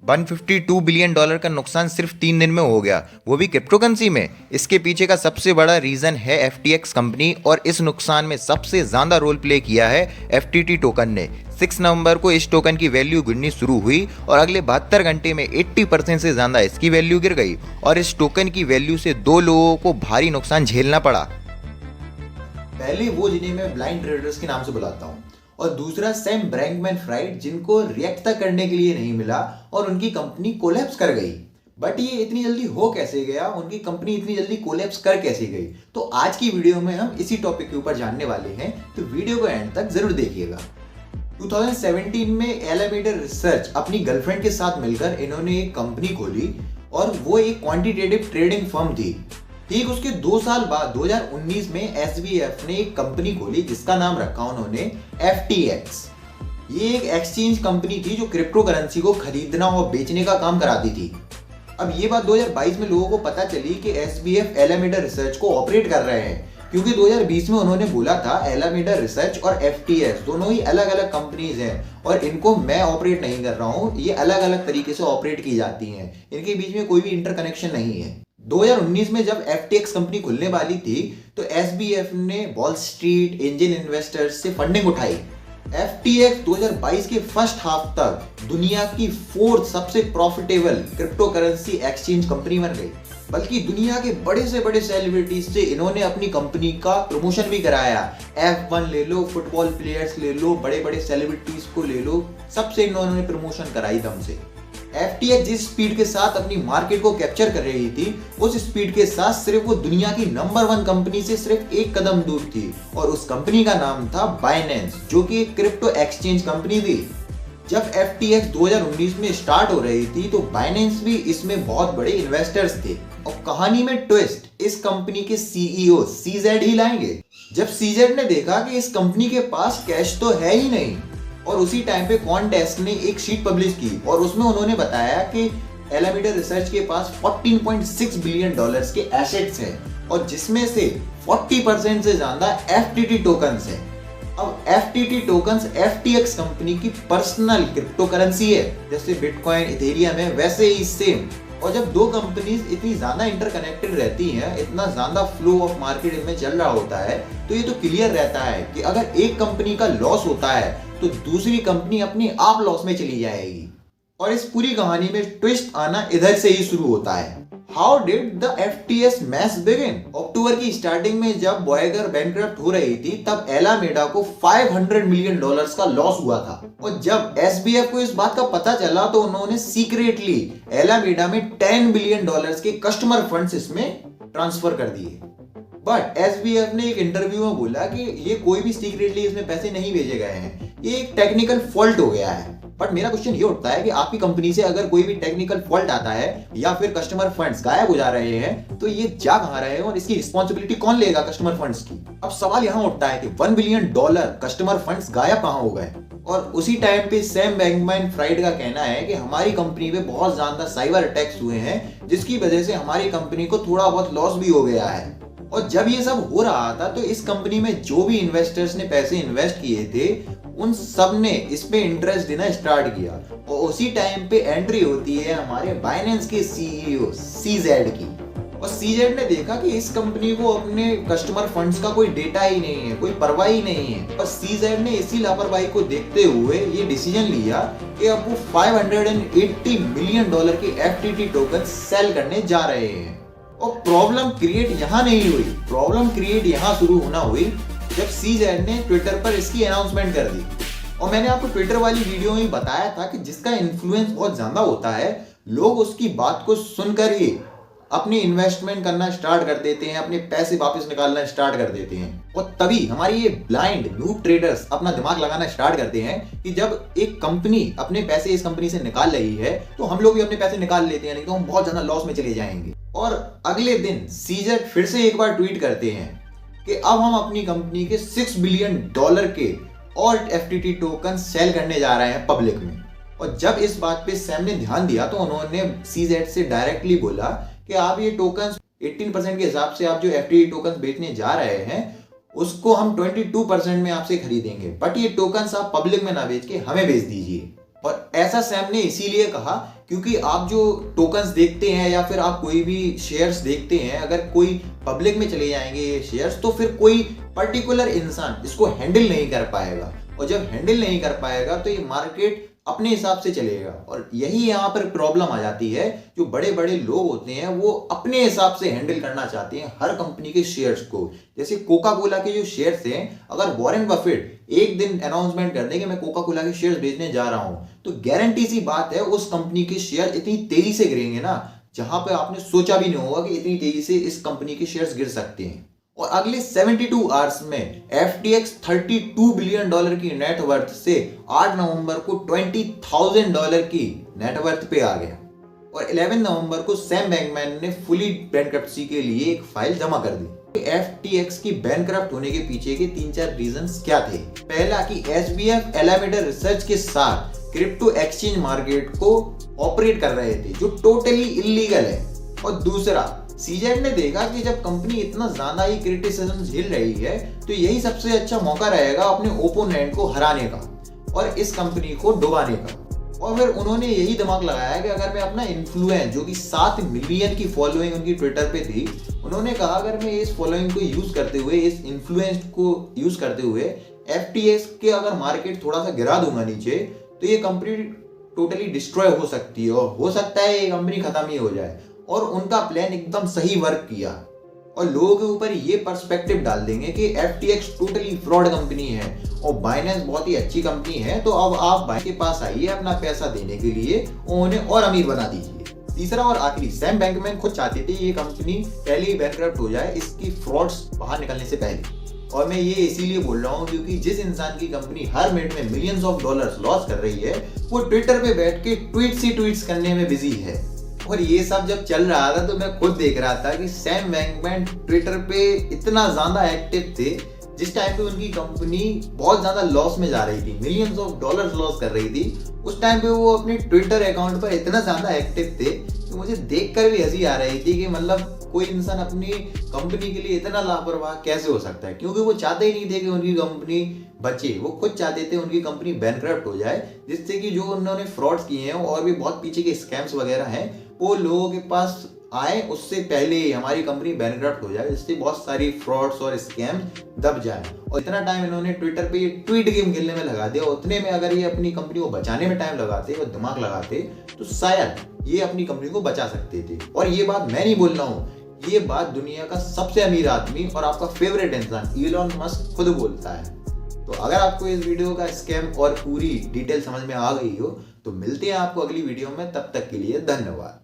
$152 billion का नुकसान सिर्फ 3 दिन में हो गया, वो भी क्रिप्टो करेंसी में। इसके पीछे का सबसे बड़ा रीज़न है FTX कंपनी, और इस नुकसान में सबसे ज़्यादा रोल प्ले किया है FTT टोकन ने। 6 नवंबर को इस टोकन की वैल्यू गिरनी शुरू हुई और अगले 72 घंटे में 80% से ज़्यादा इसकी वैल्यू गिर गई, और इस टोकन की वैल्यू से 2 लोगों को भारी नुकसान झेलना पड़ा। पहले वो जिन्हें मैं ब्लाइंड ट्रेडर्स के नाम से बुलाता हूँ, और दूसरा सैम ब्रैंकमैन-फ्राइड, जिनको रिएक्ट तक करने के लिए नहीं मिला और उनकी कंपनी कोलैप्स कर गई। बट ये इतनी जल्दी हो कैसे गया, उनकी कंपनी इतनी जल्दी कोलैप्स कर कैसे गई, तो आज की वीडियो में हम इसी टॉपिक के ऊपर जानने वाले हैं, तो वीडियो को एंड तक जरूर देखिएगा। 2017 में एलामेडा रिसर्च अपनी गर्लफ्रेंड के साथ मिलकर इन्होंने एक कंपनी खोली, और वो एक क्वांटिटेटिव ट्रेडिंग फर्म थी। ठीक उसके 2 साल बाद 2019 में SBF ने एक कंपनी खोली जिसका नाम रखा उन्होंने FTX। ये एक एक्सचेंज कंपनी थी जो क्रिप्टो करेंसी को खरीदना और बेचने का काम कराती थी। अब ये बात 2022 में लोगों को पता चली कि SBF एलामेडा रिसर्च को ऑपरेट कर रहे हैं, क्योंकि 2020 में उन्होंने बोला था एलामेडा रिसर्च और FTX दोनों ही अलग अलग कंपनीज हैं और इनको मैं ऑपरेट नहीं कर रहा हूँ, ये अलग अलग तरीके से ऑपरेट की जाती हैं, इनके बीच में कोई भी इंटरकनेक्शन नहीं है। 2019 में जब FTX कंपनी खुलने वाली थी तो SBF ने वॉल स्ट्रीट एंजल इन्वेस्टर्स से फंडिंग उठाई। FTX 2022 के फर्स्ट हाफ तक दुनिया की 4th सबसे profitable crypto currency exchange company बन गई, बल्कि दुनिया के बड़े से बड़े सेलिब्रिटीज से इन्होंने अपनी कंपनी का प्रमोशन भी कराया। F1 ले लो, फुटबॉल प्लेयर्स ले लो, बड़े बड़े सेलिब्रिटीज को ले लो, सबसे इन्होंने प्रमोशन कराई दम से। FTX जिस स्पीड के साथ अपनी मार्केट को कैप्चर कर रही थी, उस स्पीड के साथ सिर्फ वो दुनिया की नंबर 1 कंपनी से सिर्फ एक कदम दूर थी, और उस कंपनी का नाम था बाइनेंस, जो कि एक क्रिप्टो एक्सचेंज कंपनी थी। जब FTX 2019 में स्टार्ट हो रही थी तो बाइनेंस भी इसमें बहुत बड़े इन्वेस्टर्स थे, और कहानी में ट्विस्ट, इस कंपनी के CEO CZ ही लाएंगे। जब CZ ने देखा कि इस कंपनी के पास कैश तो है ही नहीं, और उसी टाइम पे कॉनडेस्क ने एक शीट पब्लिश की और उसमें उन्होंने बताया कि एलामेडा रिसर्च के पास $14.6 बिलियन के एसेट्स हैं, और जिसमें से 40% से ज्यादा FTT टोकन्स हैं। अब FTT टोकन्स FTX कंपनी की पर्सनल क्रिप्टो करेंसी है, जैसे बिटकॉइन, इथेरियम है, वैसे ही सेम। और जब दो कंपनीज इतनी ज्यादा इंटरकनेक्टेड रहती हैं, इतना ज्यादा फ्लो ऑफ मार्केट इनमें चल रहा होता है, तो ये तो क्लियर रहता है कि अगर एक कंपनी का लॉस होता है तो दूसरी कंपनी अपने आप लॉस में चली जाएगी। और इस पूरी कहानी में ट्विस्ट आना इधर से ही शुरू होता है। How did the FTX mess begin? अक्टूबर की स्टार्टिंग में जब वॉयगर बैंकरप्ट हो रही थी, तब एलामेडा को $500 मिलियन का लॉस हुआ था, और जब SBF को इस बात का पता चला तो उन्होंने सीक्रेटली एलामेडा में $10 बिलियन के कस्टमर फंड्स इसमें ट्रांसफर कर दिए। बट SBF ने एक इंटरव्यू में बोला कि ये कोई भी सीक्रेटली इसमें पैसे नहीं भेजे गए हैं, ये एक टेक्निकल फॉल्ट हो गया है। बट मेरा क्वेश्चन ये उठता है कि आपकी कंपनी से अगर कोई भी टेक्निकल फॉल्ट आता है या फिर कस्टमर फंड्स गायब हो जा रहे हैं, तो ये जा कहां रहे हैं और इसकी रिस्पॉन्सिबिलिटी कौन लेगा कस्टमर फंड्स की? अब सवाल यहां उठता है कि $1 बिलियन कस्टमर फंड्स गायब कहां हो गए? और उसी टाइम पे सैम बैंकमैन-फ्राइड का कहना है कि हमारी कंपनी पे बहुत ज्यादा साइबर अटैक्स हुए हैं, जिसकी वजह से हमारी कंपनी को थोड़ा बहुत लॉस भी हो गया है। और जब ये सब हो रहा था तो इस कंपनी में जो भी इन्वेस्टर्स ने पैसे इन्वेस्ट किए थे, उन सब ने इस पे इंटरेस्ट देना स्टार्ट किया, और उसी टाइम पे एंट्री होती है हमारे बाइनेंस के CEO CZ की। और CZ ने देखा कि इस कंपनी को अपने कस्टमर फंड्स का कोई डेटा ही नहीं है, कोई परवाह ही नहीं है, और CZ ने इसी लापरवाही को देखते हुए ये डिसीजन लिया कि अब वो $580 मिलियन के FTT टोकन सेल करने जा रहे हैं। और प्रॉब्लम क्रिएट यहाँ नहीं हुई, प्रॉब्लम क्रिएट यहाँ शुरू होना हुई जब CZ ने ट्विटर पर इसकी अनाउंसमेंट कर दी। और मैंने आपको ट्विटर वाली वीडियो में बताया था कि जिसका इन्फ्लुएंस बहुत ज्यादा होता है, लोग उसकी बात को सुनकर ही अपनी इन्वेस्टमेंट करना स्टार्ट कर देते हैं, अपने पैसे वापस निकालना स्टार्ट कर देते हैं। और तभी हमारी ये ब्लाइंड न्यूब ट्रेडर्स अपना दिमाग लगाना स्टार्ट करते हैं कि जब एक कंपनी अपने पैसे इस कंपनी से निकाल रही है तो हम लोग भी अपने पैसे निकाल लेते हैं, नहीं तो हम बहुत ज्यादा लॉस में चले जाएंगे। और अगले दिन CZ फिर से एक बार ट्वीट करते हैं कि अब हम अपनी कंपनी के $6 बिलियन के और FTT टोकन सेल करने जा रहे हैं पब्लिक में। और जब इस बात पे सैम ने ध्यान दिया तो उन्होंने CZ से डायरेक्टली बोला कि आप ये टोकन 18% के हिसाब से आप जो FTT टोकन बेचने जा रहे हैं, उसको हम 22% में आपसे खरीदेंगे, बट ये टोकन आप पब्लिक में ना बेच के हमें बेच दीजिए। और ऐसा सैम ने इसीलिए कहा क्योंकि आप जो टोकन्स देखते हैं या फिर आप कोई भी शेयर्स देखते हैं, अगर कोई पब्लिक में चले जाएंगे ये शेयर्स तो फिर कोई पर्टिकुलर इंसान इसको हैंडल नहीं कर पाएगा, और जब हैंडल नहीं कर पाएगा तो ये मार्केट अपने हिसाब से चलेगा। और यही यहाँ पर प्रॉब्लम आ जाती है, जो बड़े बड़े लोग होते हैं वो अपने हिसाब से हैंडल करना चाहते हैं हर कंपनी के शेयर्स को। जैसे कोका कोला के जो शेयर्स हैं, अगर वॉरेन बफेट एक दिन अनाउंसमेंट कर दे कि मैं कोका कोला के शेयर्स बेचने जा रहा हूं, तो गारंटी सी बात है उस कंपनी के शेयर इतनी तेजी से गिरेंगे ना, जहां पे आपने सोचा भी नहीं होगा कि इतनी तेजी से इस कंपनी के शेयर्स गिर सकते हैं। और अगले 72 आवर्स में FTX $32 बिलियन की नेटवर्थ से 8 नवंबर को $20,000 की नेटवर्थ पे आ गया। और 11 नवंबर को सैम बैंकमैन ने फुली बैंकरप्सी के लिए एक फाइल जमा कर दी। FTX की बैंकरप्ट होने के पीछे के 3-4 रीजंस क्या थे। पहला कि SBF एलामेडा रिसर्च के साथ क्रिप्टो एक्सचेंज मार्केट को ऑपरेट कर रहे थे, जो टोटली इलीगल है। और दूसरा, सीजेड ने देखा कि जब कंपनी इतना ज्यादा ही क्रिटिसिज्म झेल रही है तो यही सबसे अच्छा मौका रहेगा अपने ओपोनेंट को हराने का और इस कंपनी को डुबाने का। और फिर उन्होंने यही दिमाग लगाया कि अगर मैं अपना इन्फ्लुएंस, जो कि 7 मिलियन की फॉलोइंग उनकी ट्विटर पे थी, उन्होंने कहा अगर मैं इस फॉलोइंग को यूज करते हुए, इस इन्फ्लुएंस को यूज करते हुए FTX के अगर मार्केट थोड़ा सा गिरा दूंगा नीचे, तो ये कंपनी टोटली डिस्ट्रॉय हो सकती है और हो सकता है ये कंपनी खत्म ही हो जाए। और उनका प्लान एकदम सही वर्क किया और लोगों के ऊपर ये पर्सपेक्टिव डाल देंगे कि FTX टोटली फ्रॉड कंपनी है और बाइनेंस बहुत ही अच्छी कंपनी है, तो अब आप बाइनेंस के पास आइए अपना पैसा देने के लिए और उन्हें और अमीर बना दीजिए। तीसरा और आखिरी, सैम बैंकमैन खुद चाहते थे ये कंपनी पहले ही बैंकरप्ट हो जाए इसकी फ्रॉड्स बाहर निकलने से पहले। और मैं ये इसीलिए बोल रहा हूँ क्योंकि जिस इंसान की कंपनी हर मिनट में मिलियंस ऑफ डॉलर्स लॉस कर रही है, वो ट्विटर पे बैठ के ट्वीट्स करने में बिजी है। और ये सब जब चल रहा था तो मैं खुद देख रहा था कि सैम बैंकमैन ट्विटर पे इतना ज्यादा एक्टिव थे, जिस टाइम पे उनकी कंपनी बहुत ज्यादा लॉस में जा रही थी, मिलियंस ऑफ डॉलर्स लॉस कर रही थी, उस टाइम पे वो अपने ट्विटर अकाउंट पर इतना ज्यादा एक्टिव थे कि मुझे देखकर भी हंसी आ रही थी कि मतलब कोई इंसान अपनी कंपनी के लिए इतना लापरवाह कैसे हो सकता है। क्योंकि वो चाहते ही नहीं थे कि उनकी कंपनी बचे, वो खुद चाहते थे उनकी कंपनी बैंकरप्ट हो जाए, जिससे कि जो उन्होंने फ्रॉड्स किए हैं और भी बहुत पीछे के स्कैम्स वगैरह हैं वो लोगों के पास आए, उससे पहले हमारी कंपनी बैंकरप्ट हो जाए, जिससे बहुत सारी फ्रॉड्स और स्कैम दब जाए। और इतना टाइम इन्होंने ट्विटर पे ये ट्वीट गेम खेलने में लगा दिया, उतने में अगर ये अपनी कंपनी को बचाने में टाइम लगाते और दिमाग लगाते तो शायद ये अपनी कंपनी को बचा सकते थे। और ये बात मैं नहीं बोल रहा हूँ, ये बात दुनिया का सबसे अमीर आदमी और आपका फेवरेट इंसान इलॉन मस्क खुद बोलता है। तो अगर आपको इस वीडियो का स्कैम और पूरी डिटेल समझ में आ गई हो तो मिलते हैं आपको अगली वीडियो में, तब तक के लिए धन्यवाद।